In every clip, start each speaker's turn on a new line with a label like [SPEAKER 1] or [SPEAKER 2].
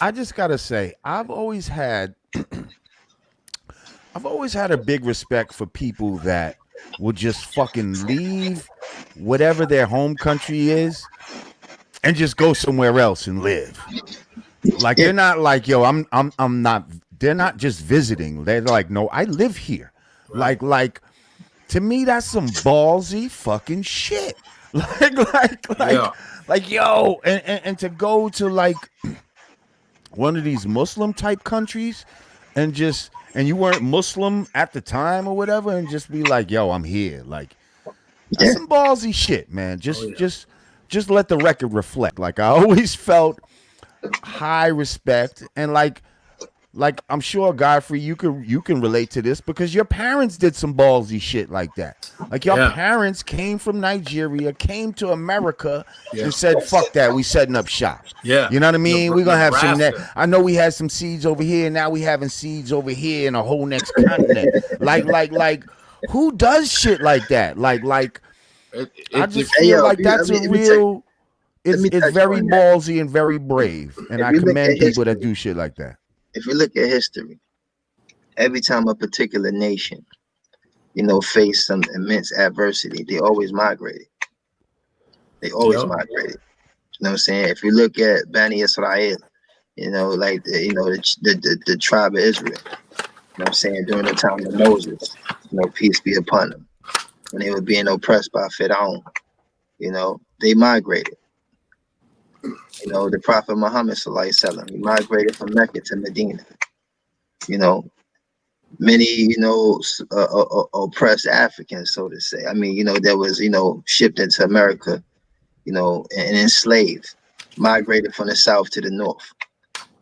[SPEAKER 1] I just gotta say, I've always had a big respect for people that will just fucking leave whatever their home country is and just go somewhere else and live. Like
[SPEAKER 2] Yeah,
[SPEAKER 1] they're not like, yo, I'm not. They're not just visiting. They're like, no, I live here.
[SPEAKER 3] Right.
[SPEAKER 1] Like to me, that's some ballsy fucking shit. Like,
[SPEAKER 3] Yeah.
[SPEAKER 1] yo, and to go to like one of these Muslim type countries and you weren't Muslim at the time or whatever, and just be like, yo, I'm here. Like that's
[SPEAKER 2] yeah,
[SPEAKER 1] some ballsy shit, man.
[SPEAKER 3] Oh yeah.
[SPEAKER 1] Just let the record reflect. Like I always felt high respect and like I'm sure Godfrey, you can relate to this because your parents did some ballsy shit like that. Like your
[SPEAKER 3] Yeah.
[SPEAKER 1] parents came from Nigeria, came to America,
[SPEAKER 3] Yeah.
[SPEAKER 1] and said, "Fuck that, we setting up shop."
[SPEAKER 3] Yeah.
[SPEAKER 1] You know what I mean? We're gonna have some.
[SPEAKER 3] Nebraska.
[SPEAKER 1] I know we had some seeds over here. Now we having seeds over here in a whole next continent. Like, who does shit like that? Like, I
[SPEAKER 3] It
[SPEAKER 1] just
[SPEAKER 2] Hey
[SPEAKER 1] feel
[SPEAKER 2] yo,
[SPEAKER 1] like that's a
[SPEAKER 2] let me tell you,
[SPEAKER 1] real.
[SPEAKER 2] let me
[SPEAKER 1] It's
[SPEAKER 2] touch
[SPEAKER 1] very
[SPEAKER 2] on that.
[SPEAKER 1] ballsy and very brave, and
[SPEAKER 2] If
[SPEAKER 1] I
[SPEAKER 2] we look
[SPEAKER 1] commend
[SPEAKER 2] at
[SPEAKER 1] people that
[SPEAKER 2] history,
[SPEAKER 1] do shit like that.
[SPEAKER 2] if we look at history, every time a particular nation, faced some immense adversity, they always migrated. They always
[SPEAKER 3] Yep.
[SPEAKER 2] migrated. You know what I'm saying? If you look at Bani Israel, like the tribe of Israel, what I'm saying, during the time of Moses, peace be upon them, when they were being oppressed by Pharaoh, they migrated. The Prophet Muhammad Sallallahu Alaihi Wasallam, he migrated from Mecca to Medina. You know, many, oppressed Africans, so to say. I mean, that was, shipped into America, and enslaved, migrated from the south to the north.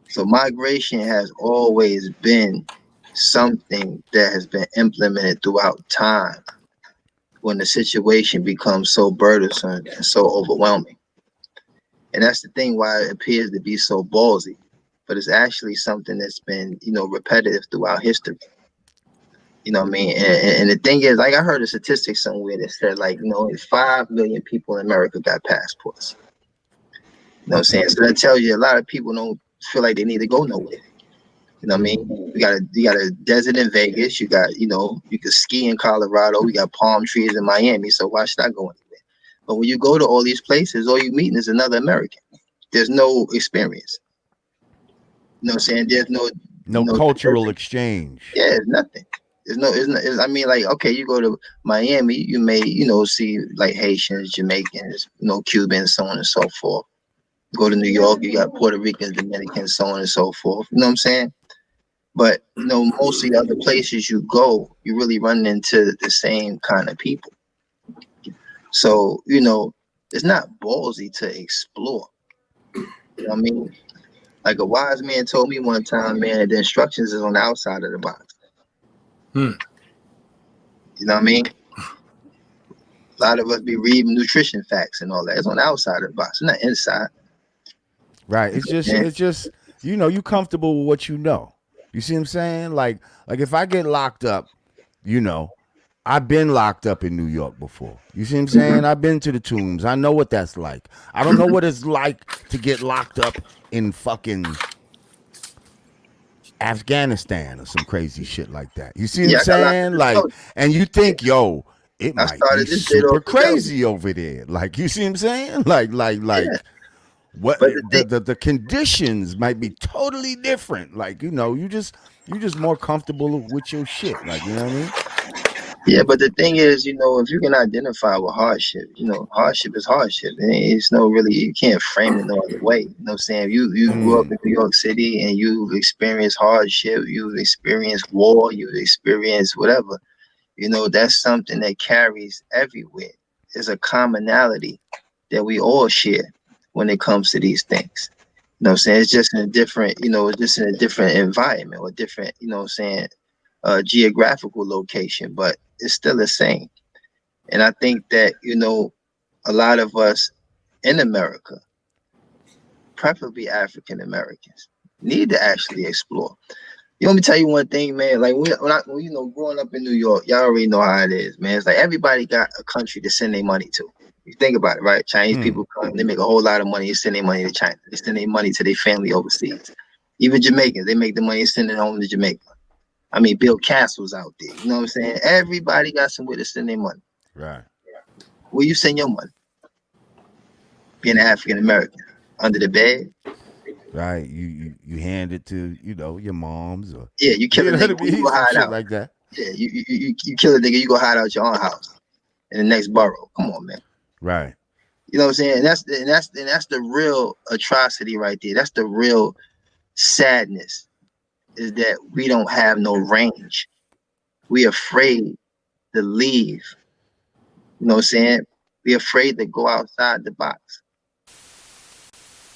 [SPEAKER 2] So migration has always been something that has been implemented throughout time when the situation becomes so burdensome and so overwhelming. And that's the thing why it appears to be so ballsy. But it's actually something that's been, repetitive throughout history. You know what I mean? And the thing is, like I heard a statistic somewhere that said, like, 5 million people in America got passports. You know what I'm saying? So that tells you a lot of people don't feel like they need to go nowhere. You know what I mean? You got a desert in Vegas. You got, you can ski in Colorado. We got palm trees in Miami. So why should I go anywhere? But when you go to all these places, all you meeting is another American. There's no experience. You know what I'm saying? There's
[SPEAKER 1] No cultural exchange.
[SPEAKER 2] yeah, it's nothing. I mean, like, okay, you go to Miami, you may, see like Haitians, Jamaicans, Cubans, so on and so forth. Go to New York, you got Puerto Ricans, Dominicans, so on and so forth. You know what I'm saying? But most of the other places you go, you really run into the same kind of people. So, it's not ballsy to explore. You know what I mean? Like a wise man told me one time, man, the instructions is on the outside of the box.
[SPEAKER 3] Hmm.
[SPEAKER 2] You know what I mean? A lot of us be reading nutrition facts and all that. It's on the outside of the box, not inside.
[SPEAKER 1] Right.
[SPEAKER 2] Yeah.
[SPEAKER 1] It's just you comfortable with what you know. You see what I'm saying? Like if I get locked up, you know, I've been locked up in New York before. You see what I'm saying? I've been to the tombs. I know what that's like. I don't know what it's like to get locked up in fucking Afghanistan or some crazy shit like that. You see what I'm
[SPEAKER 2] Yeah, I got locked
[SPEAKER 1] saying?
[SPEAKER 2] in the
[SPEAKER 1] Like,
[SPEAKER 2] coast.
[SPEAKER 1] and you think, yo, it
[SPEAKER 2] I
[SPEAKER 1] might be
[SPEAKER 2] started this shit
[SPEAKER 1] super
[SPEAKER 2] off the government.
[SPEAKER 1] crazy over there. Like, you see what I'm saying?
[SPEAKER 2] Yeah.
[SPEAKER 1] What
[SPEAKER 2] But the thing,
[SPEAKER 1] the conditions might be totally different. Like, you just more comfortable with your shit. Like, you know what I mean?
[SPEAKER 2] yeah, but the thing is, if you can identify with hardship, hardship is hardship. And it's no really, you can't frame it no other way. You know what I'm saying? You grew up
[SPEAKER 1] Mm.
[SPEAKER 2] in New York City and you've experienced hardship, you've experienced war, you've experienced whatever. That's something that carries everywhere. There's a commonality that we all share when it comes to these things. You know what I'm saying? It's just in a different, it's just in a different environment or different, what I'm saying, geographical location, but it's still the same. And I think that, a lot of us in America, preferably African Americans, need to actually explore. Let me tell you one thing, man. Like growing up in New York, y'all already know how it is, man. It's like everybody got a country to send their money to. You think about it, right? Chinese
[SPEAKER 1] Mm.
[SPEAKER 2] people come, they make a whole lot of money. They send their money to China. They send their money to their family overseas. Even Jamaicans, they make the money and send it home to Jamaica. I mean, Bill Castle's out there. You know what I'm saying? Everybody got somewhere to send their money.
[SPEAKER 1] Right.
[SPEAKER 2] Where you send your money? Being an African American, under the bed.
[SPEAKER 1] Right. You hand it to, you know, your moms or
[SPEAKER 2] Yeah, you kill
[SPEAKER 1] you
[SPEAKER 2] a
[SPEAKER 1] know what
[SPEAKER 2] nigga,
[SPEAKER 1] I
[SPEAKER 2] where you
[SPEAKER 1] mean?
[SPEAKER 2] go
[SPEAKER 1] Some
[SPEAKER 2] hide
[SPEAKER 1] shit
[SPEAKER 2] out?
[SPEAKER 1] like that.
[SPEAKER 2] Yeah, you kill a nigga, you go hide out your own house in the next borough. Come on, man.
[SPEAKER 1] Right.
[SPEAKER 2] You know what I'm saying? And that's the real atrocity right there. That's the real sadness is that we don't have no range. We afraid to leave. You know what I'm saying? We afraid to go outside the box.